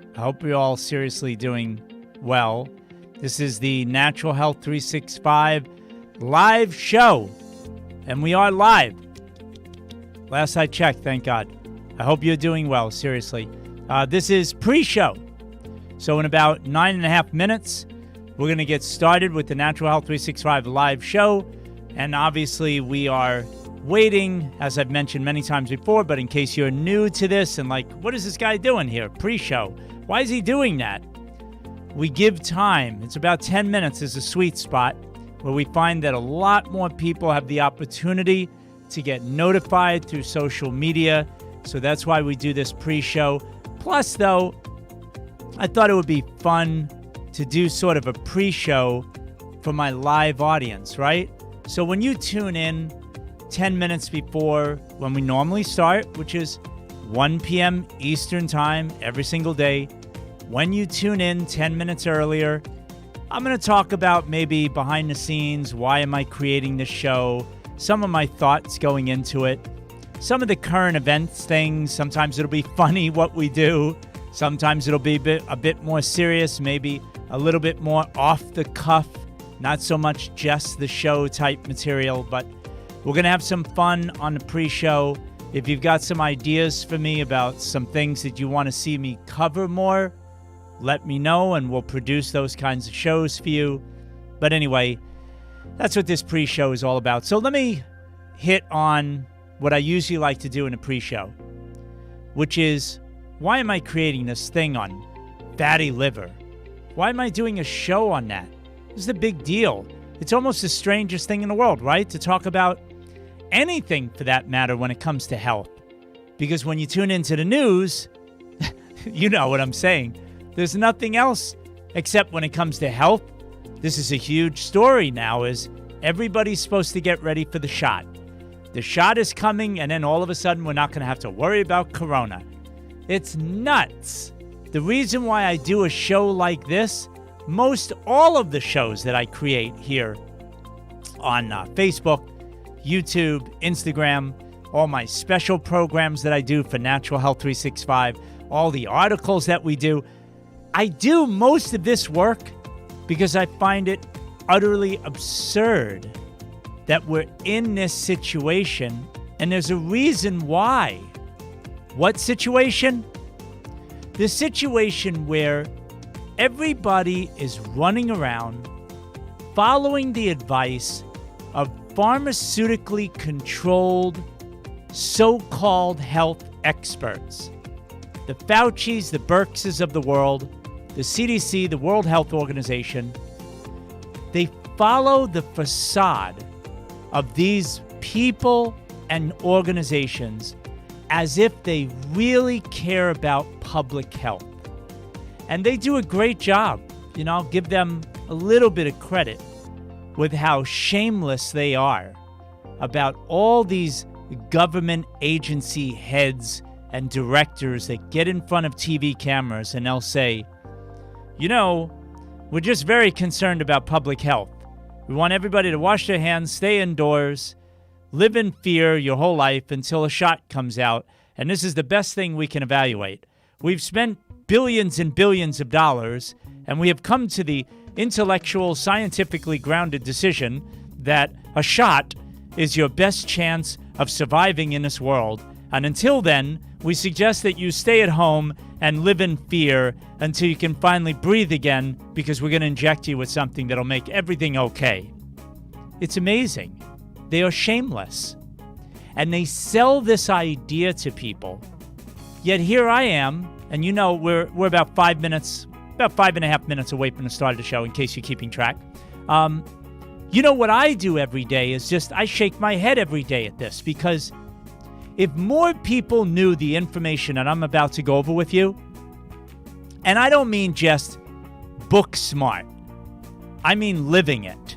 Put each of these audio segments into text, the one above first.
I hope you're all seriously doing well. This is the Natural Health 365 live show, and we are live. Last I checked, thank God. I hope you're doing well, seriously. This is pre-show. So in about 9.5 minutes, we're going to get started with the Natural Health 365 live show. And obviously, we are waiting, as I've mentioned many times before, but in case you're new to this and like, what is this guy doing here? Pre-show. Why is he doing that? We give time. It's about 10 minutes is a sweet spot where we find that a lot more people have the opportunity to get notified through social media. So that's why we do this pre-show. Plus, though, I thought it would be fun to do sort of a pre-show for my live audience, right? So when you tune in 10 minutes before when we normally start, which is 1 p.m. Eastern Time every single day, when you tune in 10 minutes earlier, I'm going to talk about maybe behind the scenes, why am I creating this show, some of my thoughts going into it, some of the current events things. Sometimes it'll be funny what we do. Sometimes it'll be a bit more serious, maybe a little bit more off the cuff, not so much just the show type material, but we're going to have some fun on the pre-show. If you've got some ideas for me about some things that you want to see me cover more, let me know and we'll produce those kinds of shows for you. But anyway, that's what this pre-show is all about. So let me hit on what I usually like to do in a pre-show, which is, why am I creating this thing on fatty liver? Why am I doing a show on that? This is a big deal. It's almost the strangest thing in the world, right? To talk about anything for that matter when it comes to health. Because when you tune into the news, you know what I'm saying. There's nothing else except when it comes to health. This is a huge story now, is everybody's supposed to get ready for the shot. The shot is coming, and then all of a sudden we're not going to have to worry about corona. It's nuts. The reason why I do a show like this, most all of the shows that I create here on Facebook, YouTube, Instagram, all my special programs that I do for Natural Health 365, all the articles that we do, I do most of this work because I find it utterly absurd that we're in this situation, and there's a reason why. What situation? The situation where everybody is running around following the advice of pharmaceutically controlled so-called health experts. The Faucis, the Birxes of the world, the CDC, the World Health Organization, they follow the facade of these people and organizations as if they really care about public health. And they do a great job. You know, I'll give them a little bit of credit with how shameless they are about all these government agency heads and directors that get in front of TV cameras and they'll say, you know, we're just very concerned about public health. We want everybody to wash their hands, stay indoors, live in fear your whole life until a shot comes out, and this is the best thing we can evaluate. We've spent billions and billions of dollars, and we have come to the intellectual, scientifically grounded decision that a shot is your best chance of surviving in this world. And until then, we suggest that you stay at home and live in fear until you can finally breathe again, because we're going to inject you with something that'll make everything okay. It's amazing. They are shameless. And they sell this idea to people. Yet here I am, and you know we're about 5 minutes, about 5.5 minutes away from the start of the show, in case you're keeping track. You know what I do every day is just, I shake my head every day at this, because if more people knew the information that I'm about to go over with you, and I don't mean just book smart, I mean living it,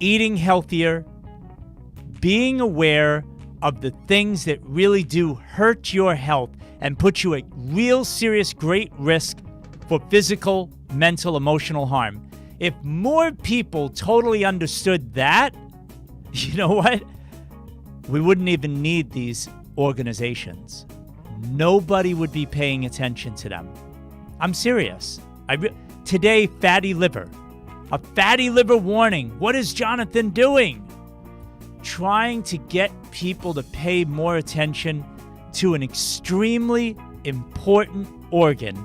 eating healthier, being aware of the things that really do hurt your health and put you at real serious great risk for physical, mental, emotional harm. If more people totally understood that, you know what? We wouldn't even need these organizations. Nobody would be paying attention to them. I'm serious. Today, fatty liver. A fatty liver warning. What is Jonathan doing? Trying to get people to pay more attention to an extremely important organ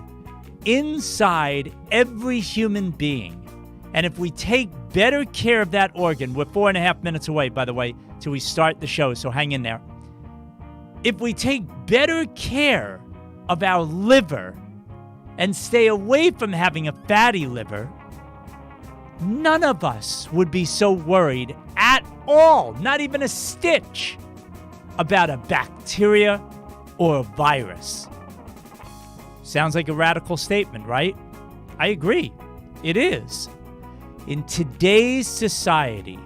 inside every human being. And if we take better care of that organ, we're 4.5 minutes away, by the way, till we start the show, so hang in there. If we take better care of our liver and stay away from having a fatty liver, none of us would be so worried at all, not even a stitch, about a bacteria or a virus. Sounds like a radical statement, right? I agree. It is. In today's society,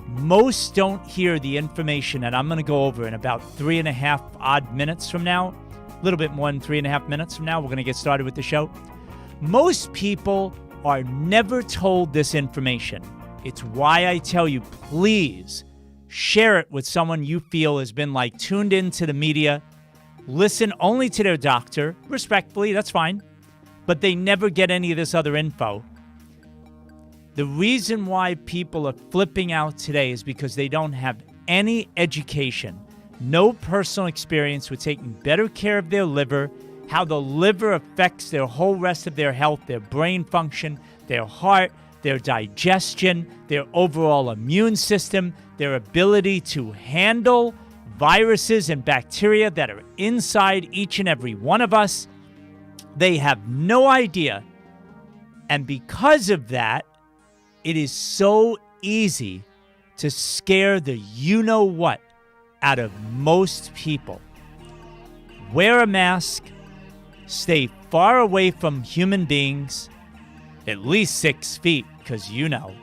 most don't hear the information that I'm going to go over in about 3.5 odd minutes from now. A little bit more than 3.5 minutes from now. We're going to get started with the show. Most people are never told this information. It's why I tell you, please share it with someone you feel has been like tuned into the media. Listen only to their doctor, respectfully, that's fine. But they never get any of this other info. The reason why people are flipping out today is because they don't have any education, no personal experience with taking better care of their liver, how the liver affects their whole rest of their health, their brain function, their heart, their digestion, their overall immune system, their ability to handle viruses and bacteria that are inside each and every one of us. They have no idea. And because of that, it is so easy to scare the you-know-what out of most people. Wear a mask, stay far away from human beings, at least 6 feet, because you know.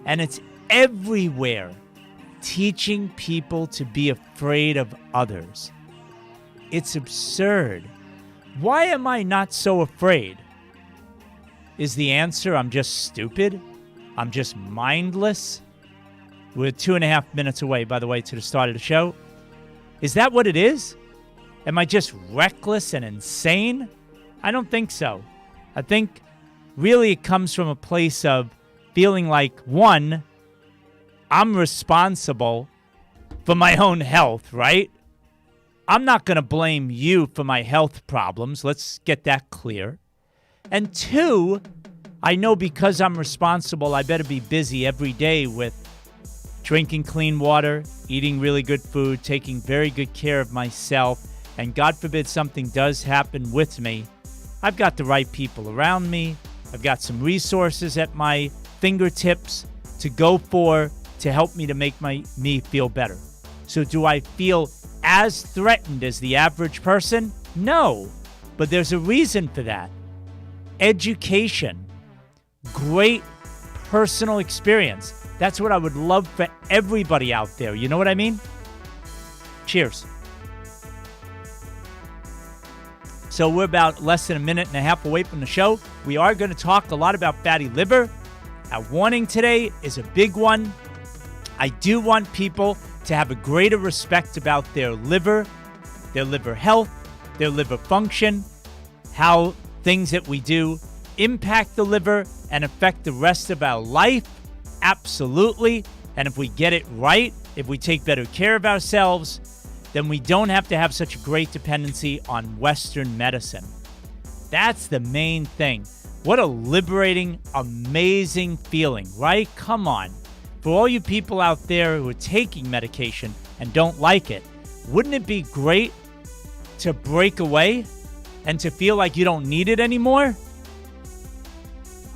And it's everywhere, teaching people to be afraid of others. It's absurd. Why am I not so afraid? Is the answer I'm just stupid? I'm just mindless? We're 2.5 minutes away, by the way, to the start of the show. Is that what it is? Am I just reckless and insane? I don't think so. I think really it comes from a place of feeling like, one, I'm responsible for my own health, right? I'm not going to blame you for my health problems. Let's get that clear. And two, I know because I'm responsible, I better be busy every day with drinking clean water, eating really good food, taking very good care of myself, and God forbid something does happen with me, I've got the right people around me. I've got some resources at my fingertips to go for to help me to make me feel better. So do I feel as threatened as the average person? No, but there's a reason for that. Education, great personal experience. That's what I would love for everybody out there. You know what I mean? Cheers. So we're about less than 1.5 minutes away from the show. We are going to talk a lot about fatty liver. Our warning today is a big one. I do want people to have a greater respect about their liver health, their liver function, how things that we do impact the liver and affect the rest of our life. Absolutely. And if we get it right, if we take better care of ourselves, then we don't have to have such a great dependency on Western medicine. That's the main thing. What a liberating, amazing feeling, right? Come on. For all you people out there who are taking medication and don't like it, wouldn't it be great to break away and to feel like you don't need it anymore?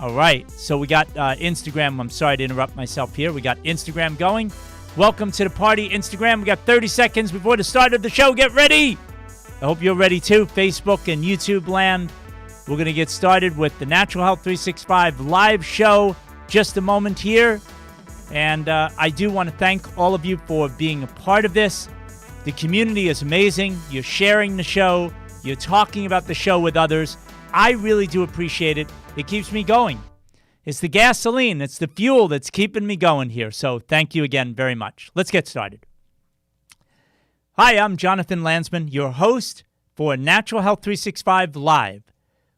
All right, so we got Instagram. I'm sorry to interrupt myself here. We got Instagram going. Welcome to the party, Instagram. We got 30 seconds before the start of the show. Get ready. I hope you're ready too. Facebook and YouTube land. We're going to get started with the Natural Health 365 live show. Just a moment here. And I do want to thank all of you for being a part of this. The community is amazing. You're sharing the show. You're talking about the show with others. I really do appreciate it. It keeps me going. It's the gasoline. It's the fuel that's keeping me going here. So thank you again very much. Let's get started. Hi, I'm Jonathan Landsman, your host for Natural Health 365 Live.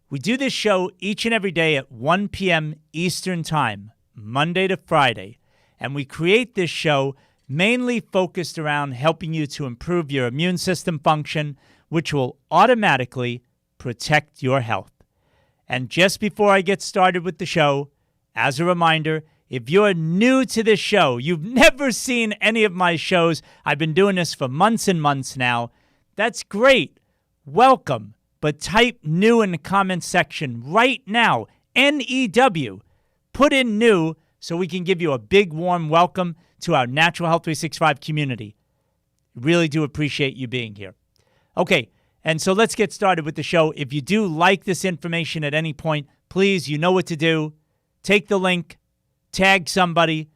We do this show each and every day at 1 p.m. Eastern Time, Monday to Friday. And we create this show mainly focused around helping you to improve your immune system function, which will automatically protect your health. And just before I get started with the show, as a reminder, if you're new to this show, you've never seen any of my shows, I've been doing this for months and months now, that's great. Welcome. But type new in the comments section right now, N-E-W. Put in new so we can give you a big warm welcome to our Natural Health 365 community. Really do appreciate you being here. Okay, and so let's get started with the show. If you do like this information at any point, please, you know what to do. Take the link, tag somebody,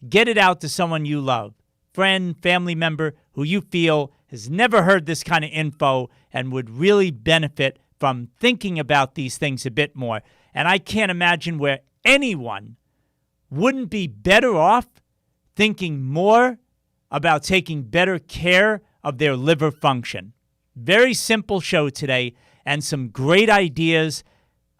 get it out to someone you love, friend, family member who you feel has never heard this kind of info and would really benefit from thinking about these things a bit more. And I can't imagine where anyone wouldn't be better off thinking more about taking better care of their liver function. Very simple show today and some great ideas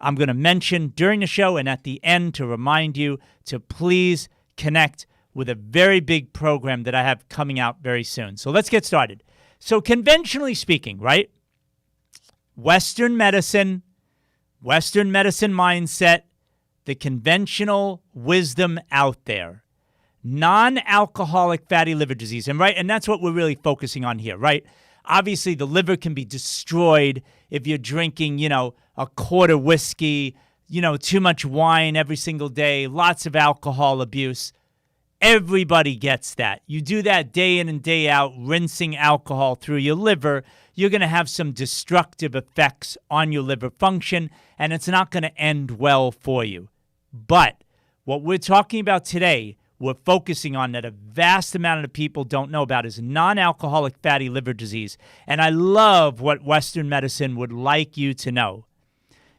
I'm going to mention during the show and at the end to remind you to please connect with a very big program that I have coming out very soon. So let's get started. So conventionally speaking, right? Western medicine mindset, the conventional wisdom out there, non-alcoholic fatty liver disease. And that's what we're really focusing on here, right? Obviously, the liver can be destroyed if you're drinking, a quart of whiskey, too much wine every single day, lots of alcohol abuse. Everybody gets that. You do that day in and day out, rinsing alcohol through your liver, you're going to have some destructive effects on your liver function, and it's not going to end well for you. But what we're talking about today, we're focusing on that a vast amount of people don't know about is non-alcoholic fatty liver disease. And I love what Western medicine would like you to know.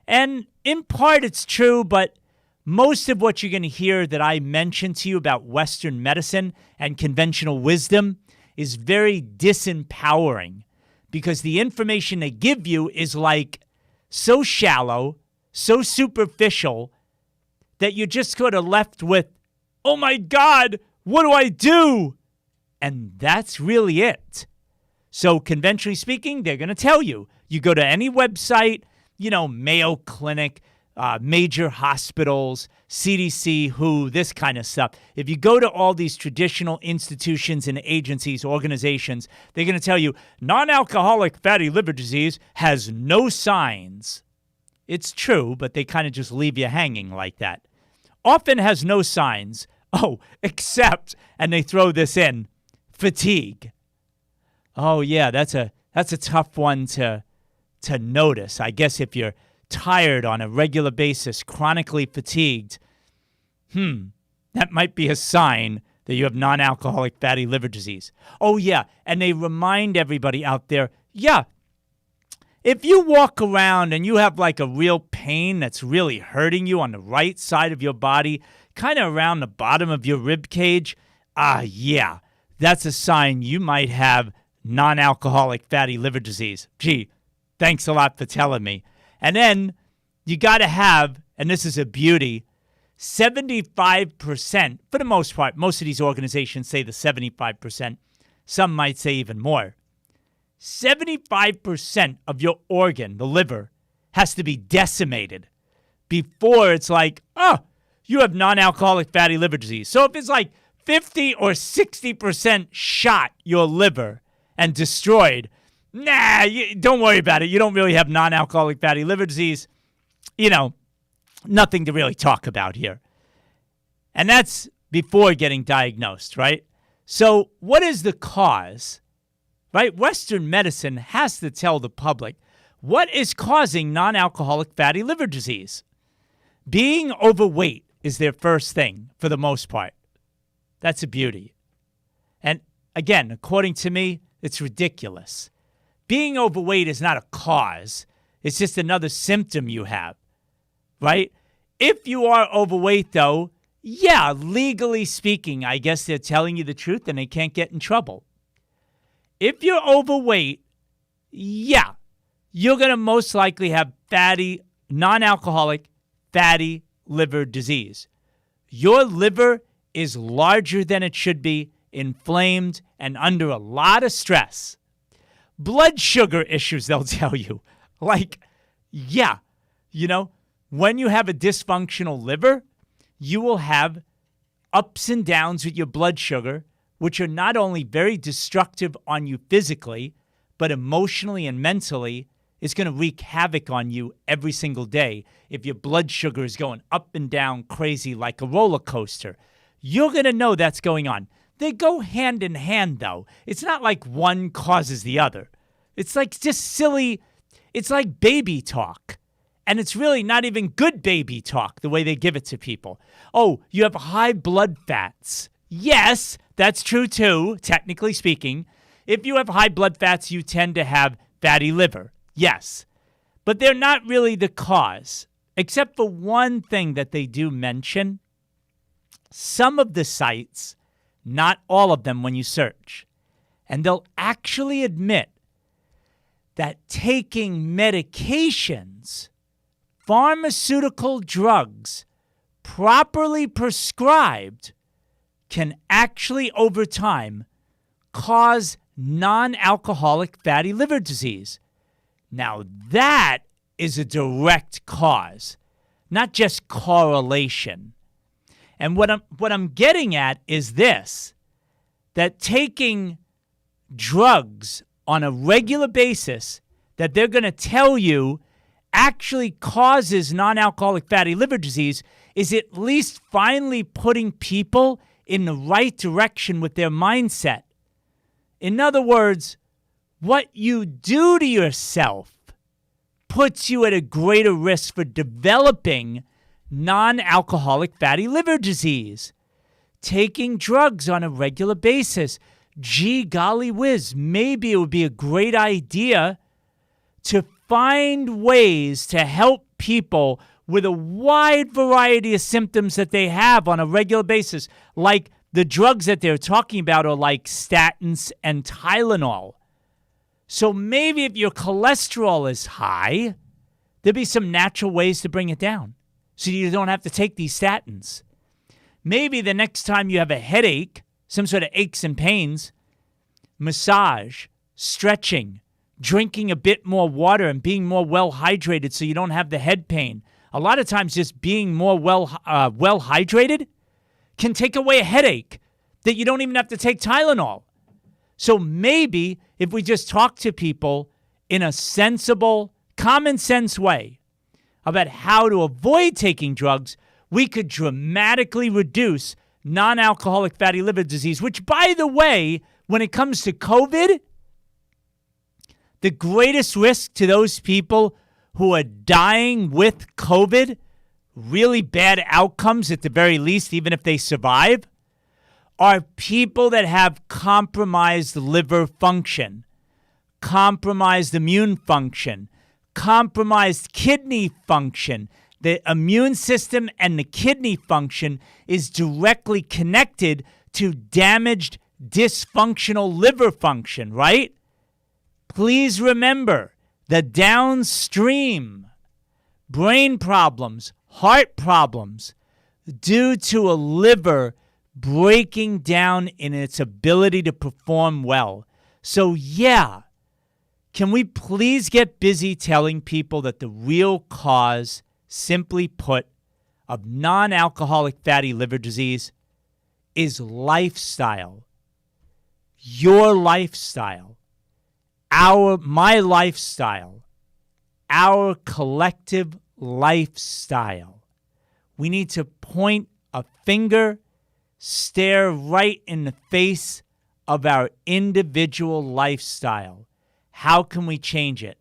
And in part it's true, but most of what you're going to hear that I mention to you about Western medicine and conventional wisdom is very disempowering because the information they give you is like so shallow, so superficial that you're just sort of left with, oh my God, what do I do? And that's really it. So conventionally speaking, they're going to tell you. You go to any website, Mayo Clinic, major hospitals, CDC, WHO, this kind of stuff. If you go to all these traditional institutions and agencies, organizations, they're going to tell you non-alcoholic fatty liver disease has no signs. It's true, but they kind of just leave you hanging like that. Often has no signs. Oh, except, and they throw this in, fatigue. Oh yeah, that's a tough one to notice. I guess if you're tired on a regular basis, chronically fatigued, that might be a sign that you have non-alcoholic fatty liver disease. Oh yeah, and they remind everybody out there, if you walk around and you have like a real pain that's really hurting you on the right side of your body, kind of around the bottom of your rib cage, that's a sign you might have non-alcoholic fatty liver disease. Gee, thanks a lot for telling me. And then you got to have, and this is a beauty, 75%, for the most part, most of these organizations say the 75%, some might say even more. 75% of your organ, the liver, has to be decimated before it's like, you have non-alcoholic fatty liver disease. So if it's like 50 or 60% shot your liver and destroyed, don't worry about it. You don't really have non-alcoholic fatty liver disease. Nothing to really talk about here. And that's before getting diagnosed, right? So what is the cause? Right? Western medicine has to tell the public what is causing non-alcoholic fatty liver disease. Being overweight is their first thing for the most part. That's a beauty. And again, according to me, it's ridiculous. Being overweight is not a cause. It's just another symptom you have, right? If you are overweight, though, legally speaking, I guess they're telling you the truth and they can't get in trouble. If you're overweight, you're going to most likely have fatty non-alcoholic fatty liver disease. Your liver is larger than it should be, inflamed, and under a lot of stress. Blood sugar issues, they'll tell you. Like, yeah, when you have a dysfunctional liver, you will have ups and downs with your blood sugar, which are not only very destructive on you physically, but emotionally and mentally, it's going to wreak havoc on you every single day if your blood sugar is going up and down crazy like a roller coaster. You're going to know that's going on. They go hand in hand, though. It's not like one causes the other. It's like just silly. It's like baby talk. And it's really not even good baby talk the way they give it to people. Oh, you have high blood fats. Yes, that's true too, technically speaking. If you have high blood fats, you tend to have fatty liver. Yes, but they're not really the cause, except for one thing that they do mention. Some of the sites, not all of them when you search, and they'll actually admit that taking medications, pharmaceutical drugs, properly prescribed, can actually, over time, cause non-alcoholic fatty liver disease. Now, that is a direct cause, not just correlation. And what I'm getting at is this, that taking drugs on a regular basis that they're going to tell you actually causes non-alcoholic fatty liver disease is at least finally putting people in the right direction with their mindset. In other words, what you do to yourself puts you at a greater risk for developing non-alcoholic fatty liver disease. Taking drugs on a regular basis. Gee, golly whiz, maybe it would be a great idea to find ways to help people with a wide variety of symptoms that they have on a regular basis, like the drugs that they're talking about are like statins and Tylenol. So maybe if your cholesterol is high, there'd be some natural ways to bring it down so you don't have to take these statins. Maybe the next time you have a headache, some sort of aches and pains, massage, stretching, drinking a bit more water and being more well hydrated so you don't have the head pain. A lot of times just being more well hydrated can take away a headache that you don't even have to take Tylenol. So maybe if we just talk to people in a sensible, common sense way about how to avoid taking drugs, we could dramatically reduce non-alcoholic fatty liver disease, which, by the way, when it comes to COVID, the greatest risk to those people who are dying with COVID, really bad outcomes at the very least, even if they survive, are people that have compromised liver function, compromised immune function, compromised kidney function. The immune system and the kidney function is directly connected to damaged, dysfunctional liver function, right? Please remember the downstream brain problems, heart problems, due to a liver breaking down in its ability to perform well. So yeah, can we please get busy telling people that the real cause, simply put, of non-alcoholic fatty liver disease is lifestyle. Your lifestyle. My lifestyle. Our collective lifestyle. We need to point a finger, stare right in the face of our individual lifestyle. How can we change it?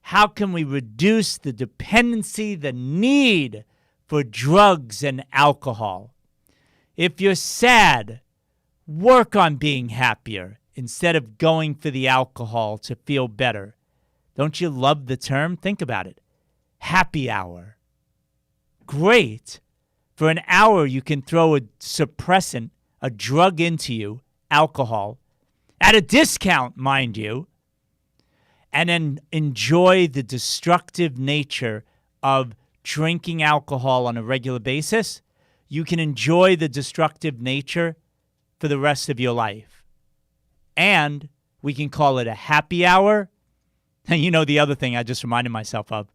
How can we reduce the dependency, the need for drugs and alcohol? If you're sad, work on being happier instead of going for the alcohol to feel better. Don't you love the term? Think about it. Happy hour. Great. For an hour, you can throw a suppressant, a drug into you, alcohol, at a discount, mind you, and then enjoy the destructive nature of drinking alcohol on a regular basis, you can enjoy the destructive nature for the rest of your life. And we can call it a happy hour. And you know the other thing I just reminded myself of,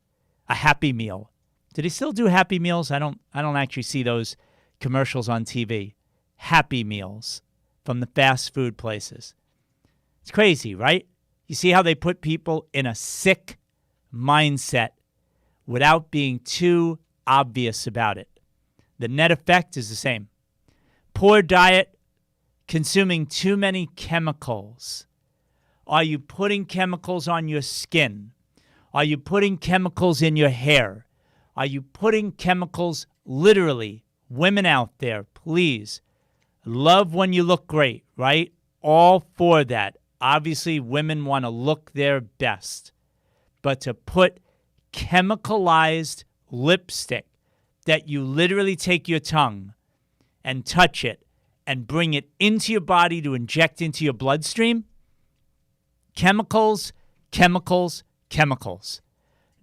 a Happy Meal. Do they still do Happy Meals? I don't actually see those commercials on TV. Happy Meals from the fast food places. It's crazy, right? You see how they put people in a sick mindset without being too obvious about it. The net effect is the same. Poor diet, consuming too many chemicals. Are you putting chemicals on your skin? Are you putting chemicals in your hair? Are you putting chemicals, literally, women out there, please, love when you look great, right? All for that. Obviously, women want to look their best. But to put chemicalized lipstick that you literally take your tongue and touch it and bring it into your body to inject into your bloodstream, chemicals, chemicals, chemicals.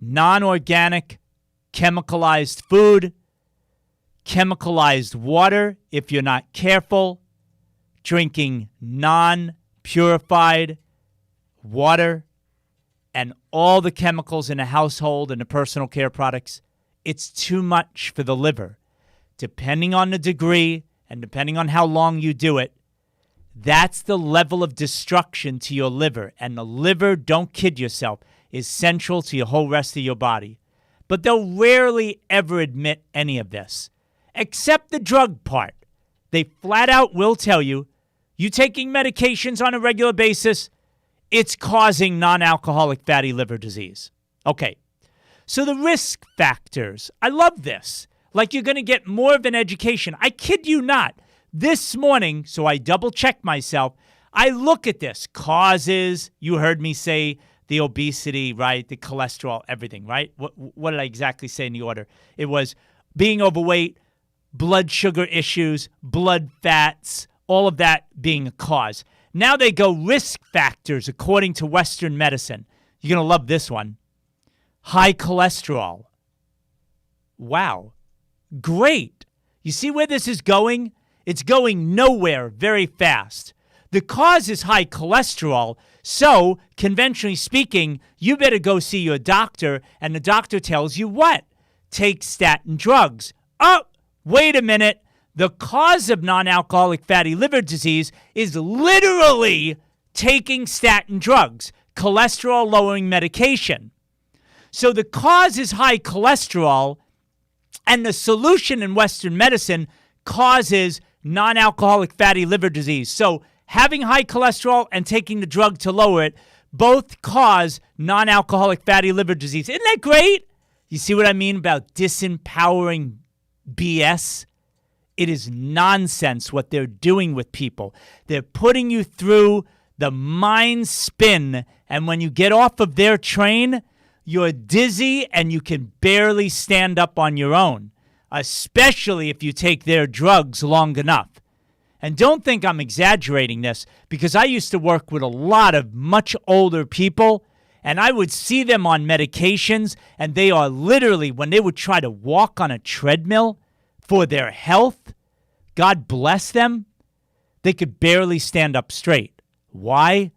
Non-organic, chemicalized food, chemicalized water if you're not careful, drinking non-purified water, and all the chemicals in a household and the personal care products. It's too much for the liver. Depending on the degree and depending on how long you do it, that's the level of destruction to your liver. And the liver, don't kid yourself, is central to your whole rest of your body. But they'll rarely ever admit any of this, except the drug part. They flat out will tell you, you taking medications on a regular basis, it's causing non-alcoholic fatty liver disease. Okay, so the risk factors, I love this. Like you're going to get more of an education. I kid you not. This morning, so I double-checked myself, I look at this. Causes, you heard me say the obesity, right? The cholesterol, everything, right? What did I exactly say in the order? It was being overweight, blood sugar issues, blood fats, all of that being a cause. Now they go risk factors according to Western medicine. You're going to love this one. High cholesterol. Wow. Great. You see where this is going? It's going nowhere very fast. The cause is high cholesterol, so conventionally speaking, you better go see your doctor, and the doctor tells you what? Take statin drugs. Oh, wait a minute. The cause of non-alcoholic fatty liver disease is literally taking statin drugs, cholesterol-lowering medication. So the cause is high cholesterol, and the solution in Western medicine causes non-alcoholic fatty liver disease. So having high cholesterol and taking the drug to lower it both cause non-alcoholic fatty liver disease. Isn't that great? You see what I mean about disempowering BS? It is nonsense what they're doing with people. They're putting you through the mind spin, and when you get off of their train, you're dizzy and you can barely stand up on your own, especially if you take their drugs long enough. And don't think I'm exaggerating this, because I used to work with a lot of much older people, and I would see them on medications, and they are literally, when they would try to walk on a treadmill for their health, God bless them, they could barely stand up straight. Why?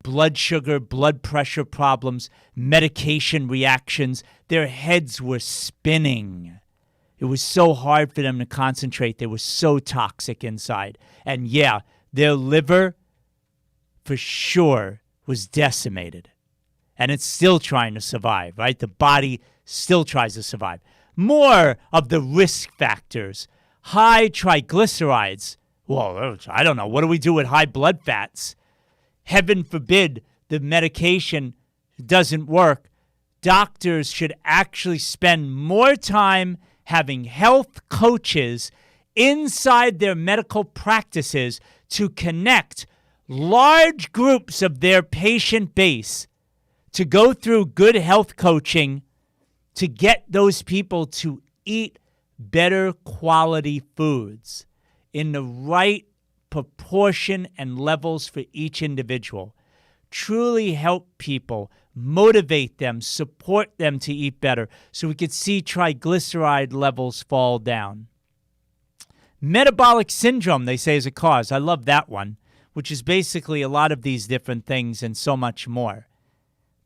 Blood sugar, blood pressure problems, medication reactions. Their heads were spinning. It was so hard for them to concentrate. They were so toxic inside. And yeah, their liver, for sure, was decimated. And it's still trying to survive, right? The body still tries to survive. More of the risk factors. High triglycerides. Well, I don't know. What do we do with high blood fats? Heaven forbid the medication doesn't work. Doctors should actually spend more time having health coaches inside their medical practices to connect large groups of their patient base to go through good health coaching to get those people to eat better quality foods in the right proportion and levels for each individual. truly help people, motivate them, support them to eat better so we could see triglyceride levels fall down. Metabolic syndrome, they say, is a cause. I love that one, which is basically a lot of these different things and so much more,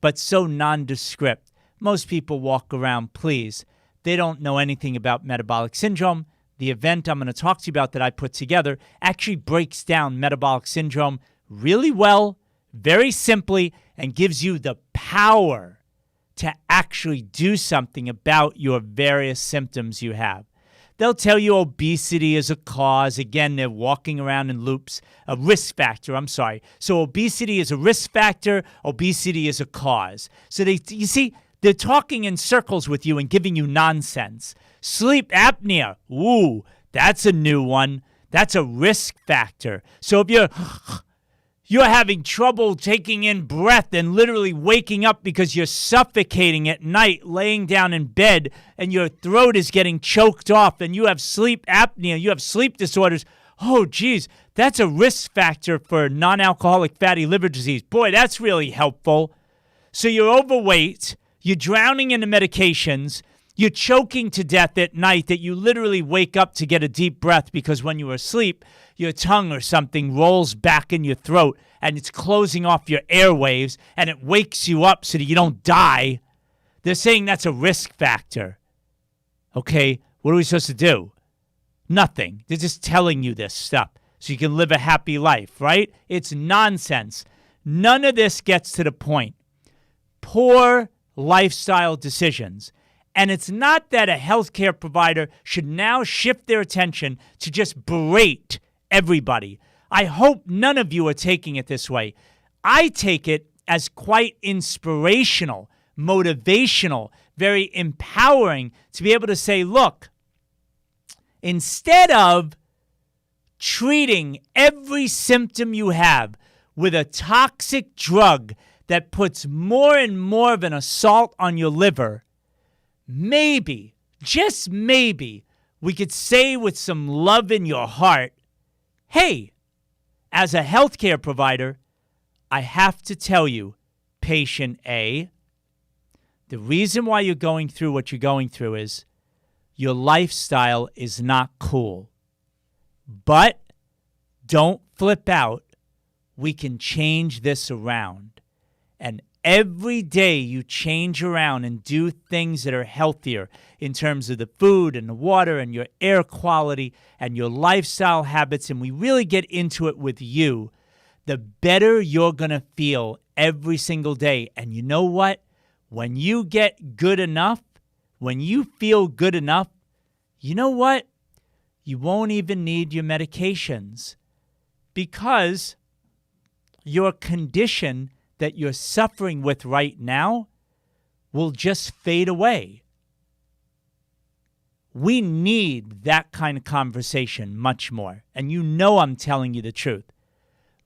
but so nondescript. Most people walk around, please. They don't know anything about metabolic syndrome. The event I'm going to talk to you about that I put together actually breaks down metabolic syndrome really well, very simply, and gives you the power to actually do something about your various symptoms you have. They'll tell you obesity is a cause. Again, they're walking around in loops. A risk factor, I'm sorry. So obesity is a risk factor. Obesity is a cause. So you see, they're talking in circles with you and giving you nonsense. Sleep apnea, ooh, that's a new one. That's a risk factor. So if you're having trouble taking in breath and literally waking up because you're suffocating at night, laying down in bed, and your throat is getting choked off, and you have sleep apnea, you have sleep disorders, oh, geez, that's a risk factor for non-alcoholic fatty liver disease. Boy, that's really helpful. So you're overweight, you're drowning in the medications, you're choking to death at night that you literally wake up to get a deep breath because when you were asleep, your tongue or something rolls back in your throat and it's closing off your airwaves and it wakes you up so that you don't die. They're saying that's a risk factor. Okay, what are we supposed to do? Nothing. They're just telling you this stuff so you can live a happy life, right? It's nonsense. None of this gets to the point. Poor lifestyle decisions. And it's not that a healthcare provider should now shift their attention to just berate everybody. I hope none of you are taking it this way. I take it as quite inspirational, motivational, very empowering to be able to say, look, instead of treating every symptom you have with a toxic drug that puts more and more of an assault on your liver, maybe, just maybe, we could say with some love in your heart, hey, as a healthcare provider, I have to tell you, patient A, the reason why you're going through what you're going through is your lifestyle is not cool. But don't flip out. We can change this around. And every day you change around and do things that are healthier in terms of the food and the water and your air quality and your lifestyle habits, and we really get into it with you, the better you're going to feel every single day. And you know what? When you get good enough, when you feel good enough, you know what? You won't even need your medications because your condition that you're suffering with right now will just fade away. We need that kind of conversation much more. And you know I'm telling you the truth.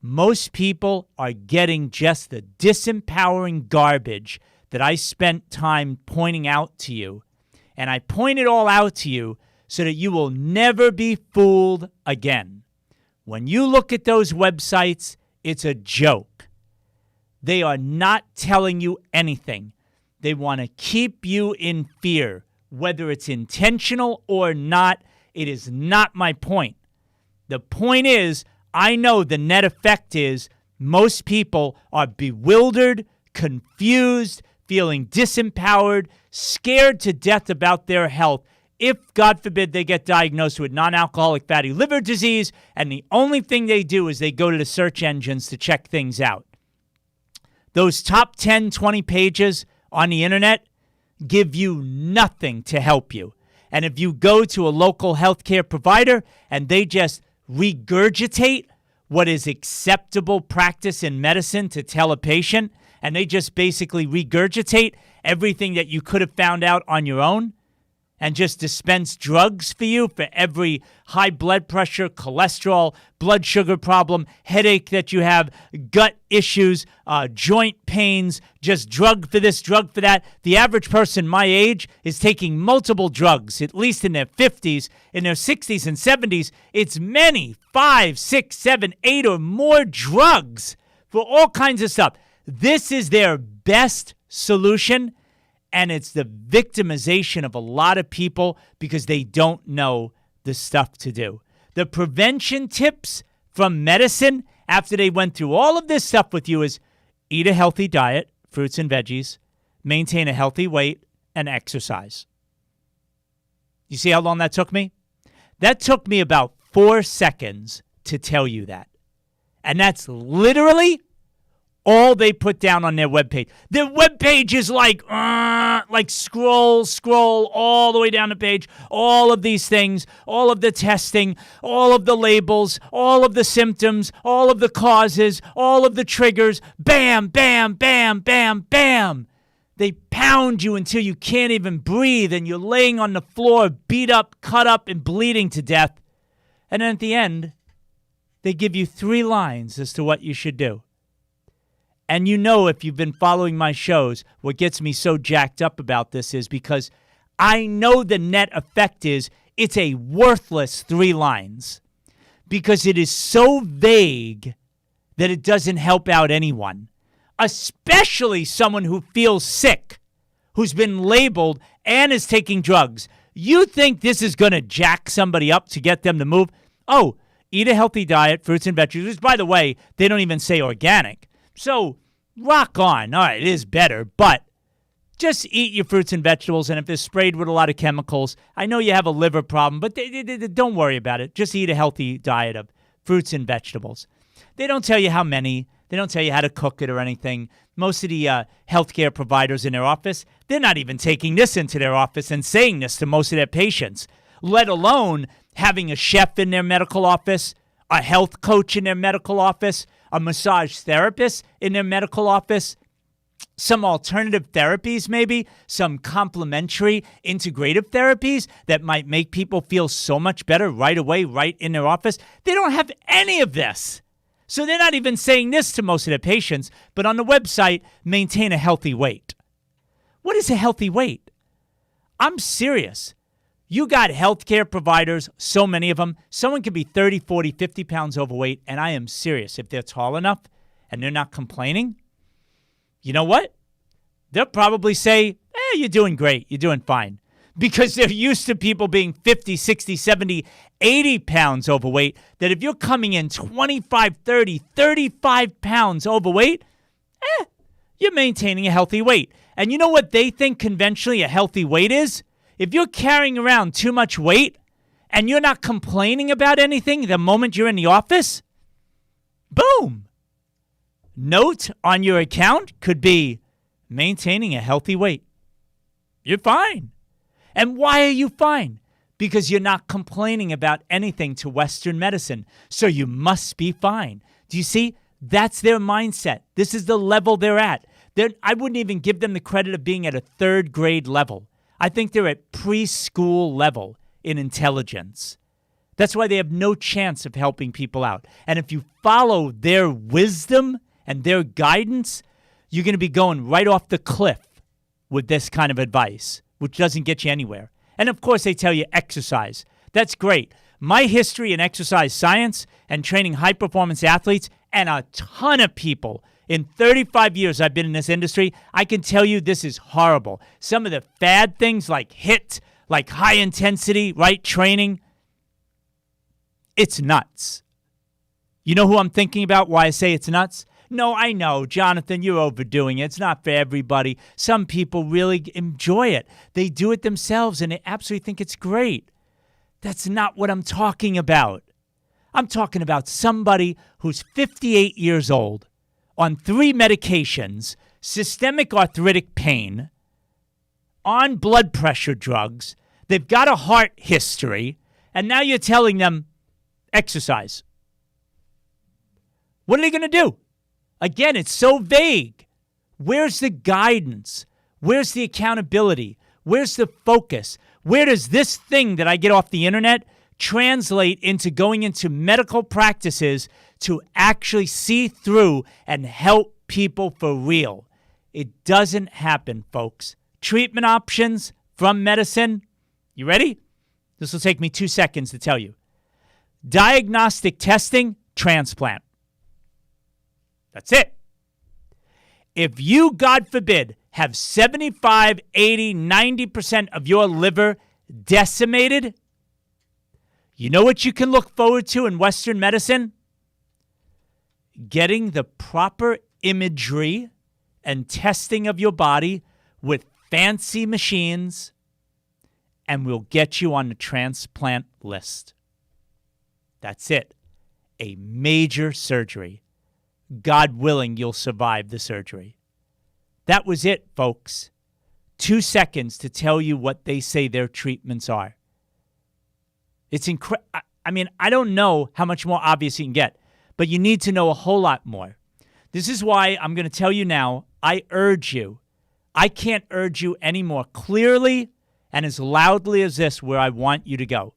Most people are getting just the disempowering garbage that I spent time pointing out to you. And I point it all out to you so that you will never be fooled again. When you look at those websites, it's a joke. They are not telling you anything. They want to keep you in fear. Whether it's intentional or not, it is not my point. The point is, I know the net effect is most people are bewildered, confused, feeling disempowered, scared to death about their health if, God forbid, they get diagnosed with non-alcoholic fatty liver disease, and the only thing they do is they go to the search engines to check things out. Those top 10, 20 pages on the internet give you nothing to help you. And if you go to a local healthcare provider and they just regurgitate what is acceptable practice in medicine to tell a patient, and they just basically regurgitate everything that you could have found out on your own, and just dispense drugs for you for every high blood pressure, cholesterol, blood sugar problem, headache that you have, gut issues, joint pains, just drug for this, drug for that. The average person my age is taking multiple drugs, at least in their 50s, in their 60s and 70s. It's many, 5, 6, 7, 8 or more drugs for all kinds of stuff. This is their best solution, and it's the victimization of a lot of people because they don't know the stuff to do. The prevention tips from medicine after they went through all of this stuff with you is eat a healthy diet, fruits and veggies, maintain a healthy weight, and exercise. You see how long that took me? That took me about 4 seconds to tell you that. And that's literally all they put down on their webpage. Their webpage is like scroll all the way down the page. All of these things, all of the testing, all of the labels, all of the symptoms, all of the causes, all of the triggers. Bam, bam, bam, bam, bam. They pound you until you can't even breathe and you're laying on the floor, beat up, cut up, and bleeding to death. And then at the end, they give you 3 lines as to what you should do. And you know, if you've been following my shows, what gets me so jacked up about this is because I know the net effect is it's a worthless 3 lines because it is so vague that it doesn't help out anyone, especially someone who feels sick, who's been labeled and is taking drugs. You think this is going to jack somebody up to get them to move? Oh, eat a healthy diet, fruits and vegetables. By the way, they don't even say organic. So rock on. All right, it is better, but just eat your fruits and vegetables. And if they're sprayed with a lot of chemicals, I know you have a liver problem, but don't worry about it. Just eat a healthy diet of fruits and vegetables. They don't tell you how many. They don't tell you how to cook it or anything. Most of the healthcare providers in their office, they're not even taking this into their office and saying this to most of their patients, let alone having a chef in their medical office, a health coach in their medical office, a massage therapist in their medical office, some alternative therapies maybe, some complementary integrative therapies that might make people feel so much better right away, right in their office. They don't have any of this. So they're not even saying this to most of their patients, but on the website, maintain a healthy weight. What is a healthy weight? I'm serious. You got healthcare providers, so many of them. Someone could be 30, 40, 50 pounds overweight, and I am serious. If they're tall enough and they're not complaining, you know what? They'll probably say, you're doing great. You're doing fine. Because they're used to people being 50, 60, 70, 80 pounds overweight, that if you're coming in 25, 30, 35 pounds overweight, you're maintaining a healthy weight. And you know what they think conventionally a healthy weight is? If you're carrying around too much weight and you're not complaining about anything the moment you're in the office, boom. Note on your account could be maintaining a healthy weight. You're fine. And why are you fine? Because you're not complaining about anything to Western medicine. So you must be fine. Do you see? That's their mindset. This is the level they're at. I wouldn't even give them the credit of being at a 3rd grade level. I think they're at preschool level in intelligence. That's why they have no chance of helping people out. And if you follow their wisdom and their guidance, you're going to be going right off the cliff with this kind of advice, which doesn't get you anywhere. And of course, they tell you exercise. That's great. My history in exercise science and training high-performance athletes and a ton of people in 35 years I've been in this industry, I can tell you this is horrible. Some of the fad things like HIIT, like high intensity, right, training, it's nuts. You know who I'm thinking about, why I say it's nuts? No, I know, Jonathan, you're overdoing it. It's not for everybody. Some people really enjoy it. They do it themselves, and they absolutely think it's great. That's not what I'm talking about. I'm talking about somebody who's 58 years old, on 3 medications, systemic arthritic pain, on blood pressure drugs, they've got a heart history, and now you're telling them, exercise. What are they going to do? Again, it's so vague. Where's the guidance? Where's the accountability? Where's the focus? Where does this thing that I get off the internet translate into going into medical practices to actually see through and help people for real? It doesn't happen, folks. Treatment options from medicine. You ready? This will take me 2 seconds to tell you. Diagnostic testing, transplant. That's it. If you, God forbid, have 75, 80, 90% of your liver decimated, you know what you can look forward to in Western medicine? Getting the proper imagery and testing of your body with fancy machines, and we'll get you on the transplant list. That's it. A major surgery. God willing, you'll survive the surgery. That was it, folks. 2 seconds to tell you what they say their treatments are. It's incredible. I mean, I don't know how much more obvious you can get, but you need to know a whole lot more. This is why I'm going to tell you now, I urge you. I can't urge you any more clearly and as loudly as this where I want you to go.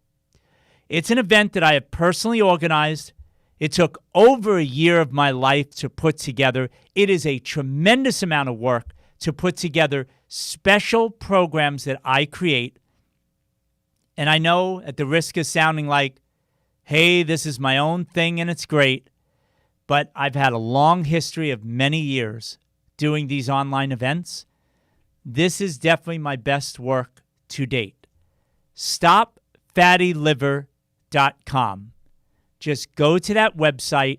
It's an event that I have personally organized. It took over a year of my life to put together. It is a tremendous amount of work to put together special programs that I create. And I know at the risk of sounding like, hey, this is my own thing and it's great, but I've had a long history of many years doing these online events. This is definitely my best work to date. StopFattyLiver.com. Just go to that website.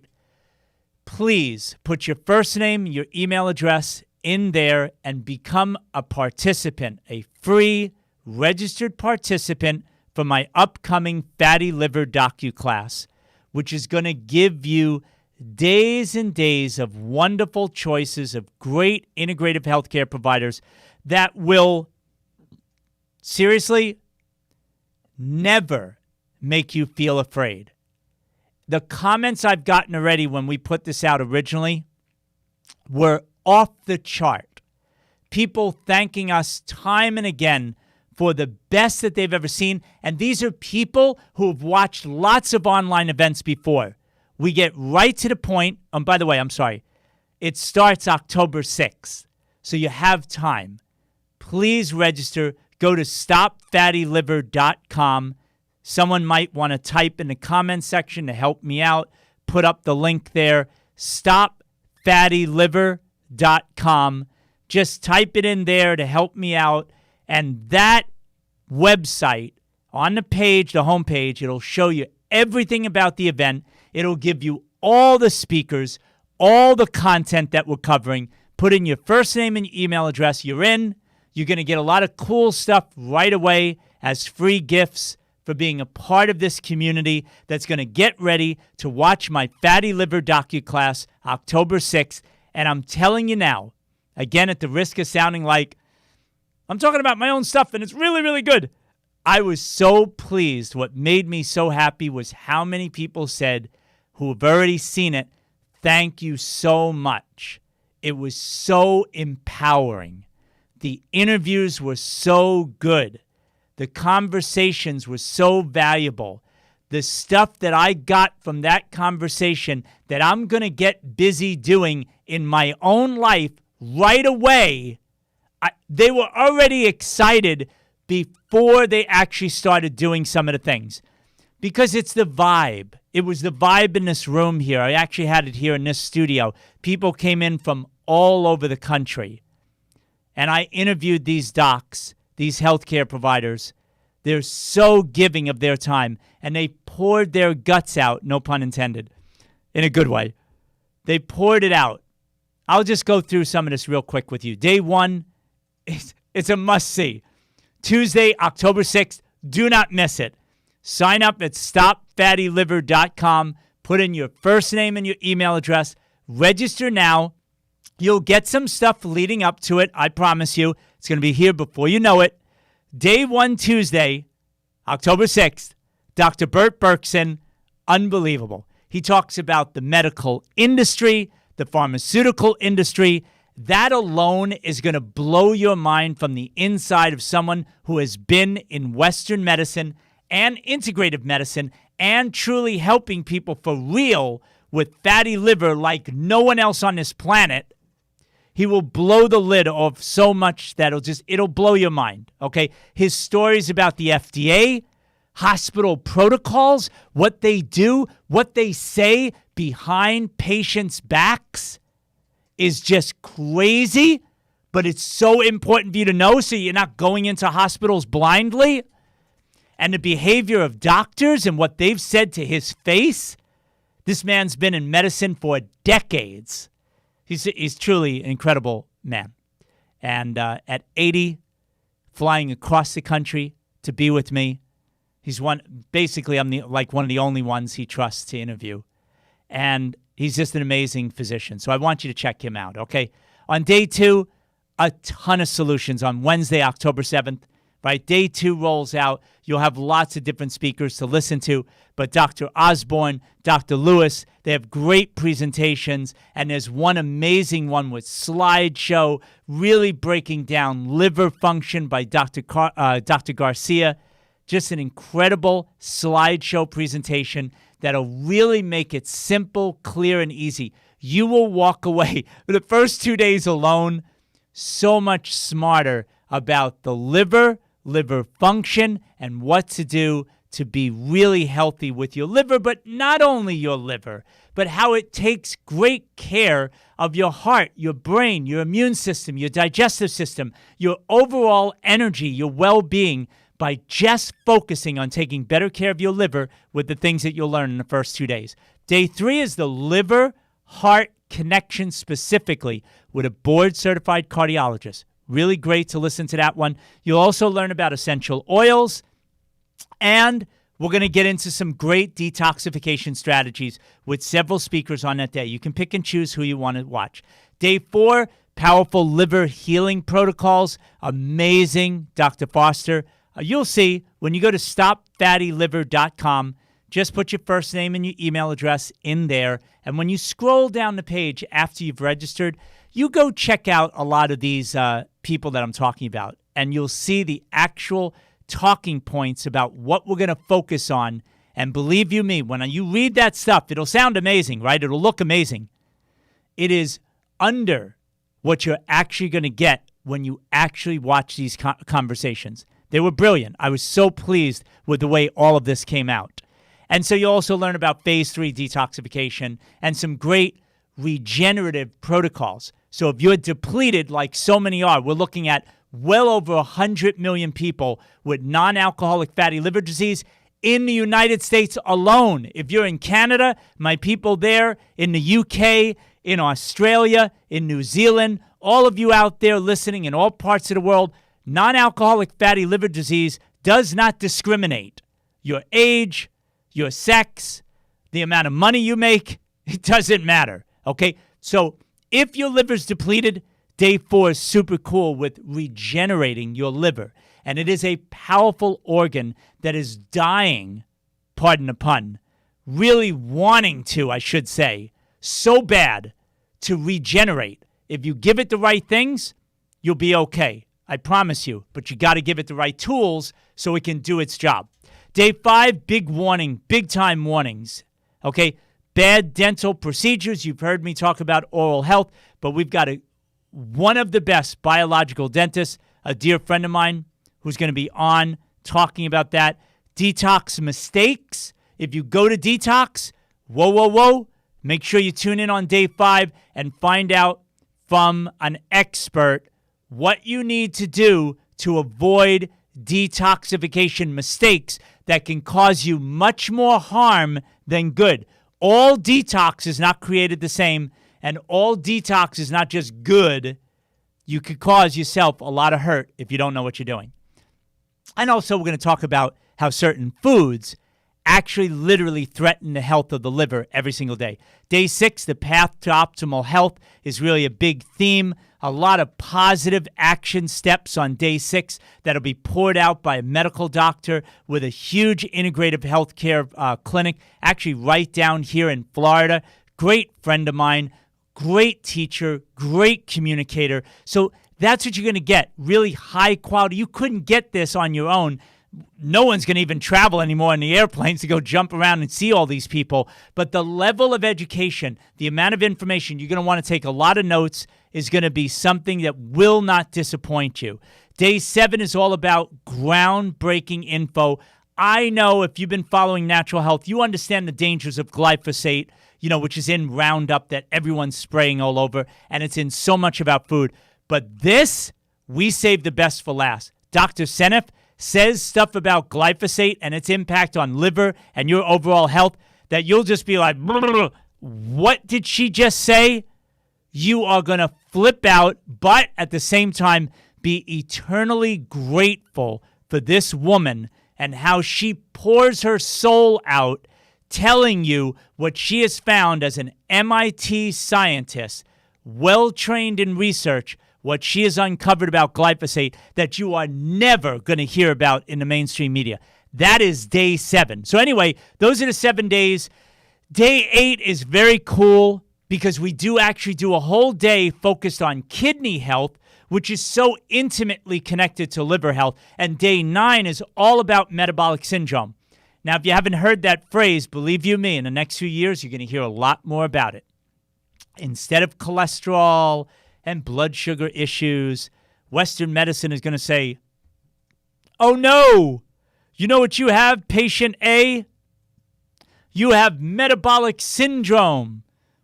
Please put your first name, your email address in there and become a participant, a free registered participant for my upcoming Fatty Liver docu-class, which is going to give you days and days of wonderful choices of great integrative healthcare providers that will seriously never make you feel afraid. The comments I've gotten already when we put this out originally were off the chart. People thanking us time and again for the best that they've ever seen. And these are people who have watched lots of online events before. We get right to the point. By the way, I'm sorry. It starts October 6th. So you have time. Please register. Go to stopfattyliver.com. Someone might want to type in the comment section to help me out. Put up the link there. Stopfattyliver.com. Just type it in there to help me out. And that website, on the page, the homepage, it'll show you everything about the event. It'll give you all the speakers, all the content that we're covering. Put in your first name and email address. You're in. You're going to get a lot of cool stuff right away as free gifts for being a part of this community that's going to get ready to watch my Fatty Liver docu-class October 6th. And I'm telling you now, again, at the risk of sounding like I'm talking about my own stuff and it's really, really good. I was so pleased. What made me so happy was how many people said who have already seen it, thank you so much. It was so empowering. The interviews were so good. The conversations were so valuable. The stuff that I got from that conversation that I'm going to get busy doing in my own life right away, they were already excited before they actually started doing some of the things. Because it's the vibe. It was the vibe in this room here. I actually had it here in this studio. People came in from all over the country. And I interviewed these docs, these healthcare providers. They're so giving of their time. And they poured their guts out, no pun intended, in a good way. They poured it out. I'll just go through some of this real quick with you. Day one, it's a must-see. Tuesday, October 6th, do not miss it. Sign up at stopfattyliver.com. Put in your first name and your email address. Register now. You'll get some stuff leading up to it. I promise you. It's going to be here before you know it. Day one, Tuesday, October 6th, Dr. Bert Berkson, unbelievable. He talks about the medical industry, the pharmaceutical industry. That alone is going to blow your mind from the inside of someone who has been in Western medicine and integrative medicine and truly helping people for real with fatty liver like no one else on this planet. He will blow the lid off so much that it'll blow your mind, okay? His stories about the FDA, hospital protocols, what they do, what they say behind patients' backs. is just crazy, but it's so important for you to know so you're not going into hospitals blindly. And the behavior of doctors and what they've said to his face. This man's been in medicine for decades. He's truly an incredible man. And at 80, flying across the country to be with me. I'm one of the only ones he trusts to interview. And he's just an amazing physician. So I want you to check him out, okay? On day 2, a ton of solutions on Wednesday, October 7th. Right, day 2 rolls out. You'll have lots of different speakers to listen to. But Dr. Osborne, Dr. Lewis, they have great presentations. And there's one amazing one with slideshow, really breaking down liver function by Dr. Garcia. Just an incredible slideshow presentation that'll really make it simple, clear, and easy. You will walk away for the first 2 days alone so much smarter about the liver function, and what to do to be really healthy with your liver, but not only your liver, but how it takes great care of your heart, your brain, your immune system, your digestive system, your overall energy, your well-being, by just focusing on taking better care of your liver with the things that you'll learn in the first 2 days. Day 3 is the liver-heart connection specifically with a board-certified cardiologist. Really great to listen to that one. You'll also learn about essential oils, and we're going to get into some great detoxification strategies with several speakers on that day. You can pick and choose who you want to watch. Day 4, powerful liver healing protocols. Amazing, Dr. Foster. You'll see when you go to stopfattyliver.com, just put your first name and your email address in there. And when you scroll down the page after you've registered, you go check out a lot of these people that I'm talking about, and you'll see the actual talking points about what we're going to focus on. And believe you me, when you read that stuff, it'll sound amazing, right? It'll look amazing. It is under what you're actually going to get when you actually watch these conversations. They were brilliant. I was so pleased with the way all of this came out. And so you'll also learn about phase 3 detoxification and some great regenerative protocols. So if you're depleted like so many are, we're looking at well over 100 million people with non-alcoholic fatty liver disease in the United States alone. If you're in Canada, my people there, in the UK, in Australia, in New Zealand, all of you out there listening in all parts of the world, non-alcoholic fatty liver disease does not discriminate. Your age, your sex, the amount of money you make, it doesn't matter, okay? So if your liver's depleted, day 4 is super cool with regenerating your liver. And it is a powerful organ that is dying, pardon the pun, really wanting to, I should say, so bad to regenerate. If you give it the right things, you'll be okay. I promise you. But you got to give it the right tools so it can do its job. Day 5, big warning, big time warnings. Okay? Bad dental procedures. You've heard me talk about oral health, but we've got one of the best biological dentists, a dear friend of mine, who's going to be on talking about that. Detox mistakes. If you go to detox, whoa, make sure you tune in on day 5 and find out from an expert what you need to do to avoid detoxification mistakes that can cause you much more harm than good. All detox is not created the same, and all detox is not just good. You could cause yourself a lot of hurt if you don't know what you're doing. And also, we're going to talk about how certain foods actually literally threaten the health of the liver every single day. Day 6, the path to optimal health, is really a big theme. A lot of positive action steps on day 6 that'll be poured out by a medical doctor with a huge integrative healthcare clinic, actually right down here in Florida. Great friend of mine, great teacher, great communicator. So that's what you're going to get, really high quality. You couldn't get this on your own. No one's going to even travel anymore in the airplanes to go jump around and see all these people. But the level of education, the amount of information, you're going to want to take a lot of notes, is going to be something that will not disappoint you. Day 7 is all about groundbreaking info. I know if you've been following natural health, you understand the dangers of glyphosate, which is in Roundup that everyone's spraying all over, and it's in so much of our food. But this, we saved the best for last. Dr. Senef says stuff about glyphosate and its impact on liver and your overall health that you'll just be like, what did she just say? You are going to flip out, but at the same time, be eternally grateful for this woman and how she pours her soul out, telling you what she has found as an MIT scientist, well-trained in research, what she has uncovered about glyphosate that you are never going to hear about in the mainstream media. That is day 7. So anyway, those are the 7 days. Day 8 is very cool because we do actually do a whole day focused on kidney health, which is so intimately connected to liver health. And day 9 is all about metabolic syndrome. Now, if you haven't heard that phrase, believe you me, in the next few years, you're going to hear a lot more about it. Instead of cholesterol and blood sugar issues, Western medicine is going to say, oh no, you know what you have, patient A? You have metabolic syndrome.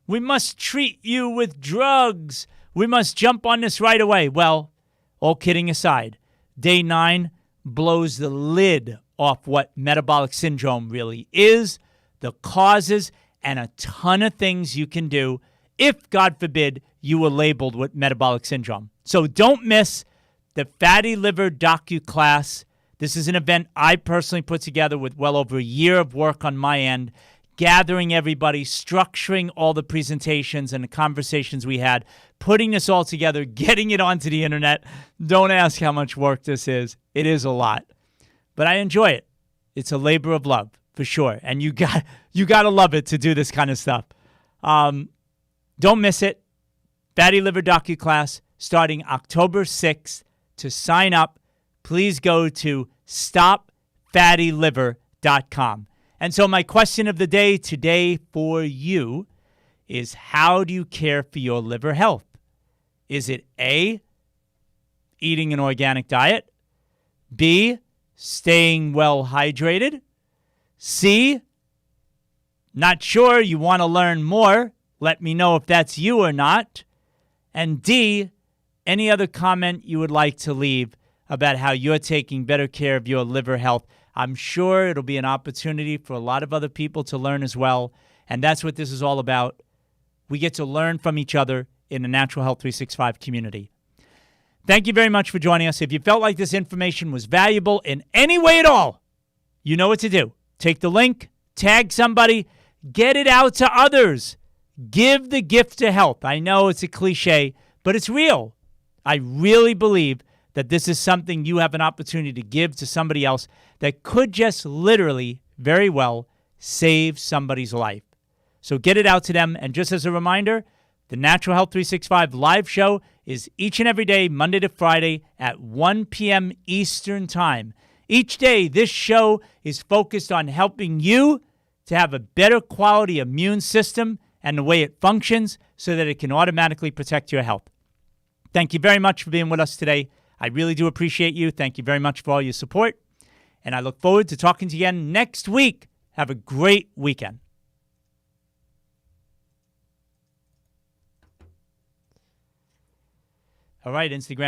We must treat you with drugs. We must jump on this right away. Well, all kidding aside, day 9 blows the lid off what metabolic syndrome really is, the causes, and a ton of things you can do if, God forbid, you were labeled with metabolic syndrome. So don't miss the Fatty Liver docu-class. This is an event I personally put together with well over a year of work on my end, gathering everybody, structuring all the presentations and the conversations we had, putting this all together, getting it onto the internet. Don't ask how much work this is. It is a lot. But I enjoy it. It's a labor of love, for sure. And you got to love it to do this kind of stuff. Don't miss it. Fatty Liver docu-class starting October 6th. To sign up, please go to stopfattyliver.com. And so my question of the day today for you is, how do you care for your liver health? Is it A, eating an organic diet? B, staying well hydrated? C, not sure, you want to learn more? Let me know if that's you or not. And D, any other comment you would like to leave about how you're taking better care of your liver health. I'm sure it'll be an opportunity for a lot of other people to learn as well. And that's what this is all about. We get to learn from each other in the Natural Health 365 community. Thank you very much for joining us. If you felt like this information was valuable in any way at all, you know what to do. Take the link, tag somebody, get it out to others. Give the gift to health. I know it's a cliche, but it's real. I really believe that this is something you have an opportunity to give to somebody else that could just literally, very well, save somebody's life. So get it out to them. And just as a reminder, the Natural Health 365 live show is each and every day, Monday to Friday at 1 p.m. Eastern Time. Each day, this show is focused on helping you to have a better quality immune system and the way it functions so that it can automatically protect your health. Thank you very much for being with us today. I really do appreciate you. Thank you very much for all your support. And I look forward to talking to you again next week. Have a great weekend. All right, Instagram.